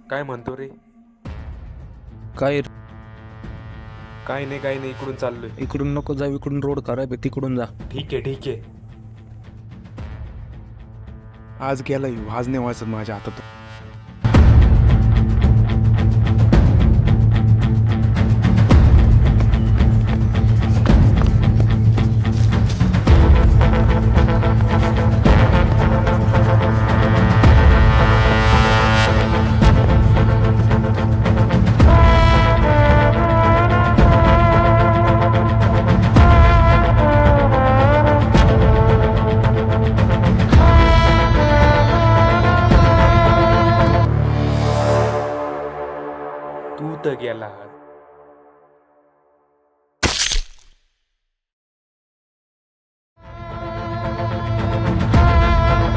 काय म्हणतो रे? काय काय नाही काय नाही, इकडून चाललोय. इकडून नको जा, इकडून रोड खराब आहे, तिकडून जा. ठीक आहे ठीक आहे. आज गेला येऊ, आज नाही वाचत माझ्या हातात. तू तर गेला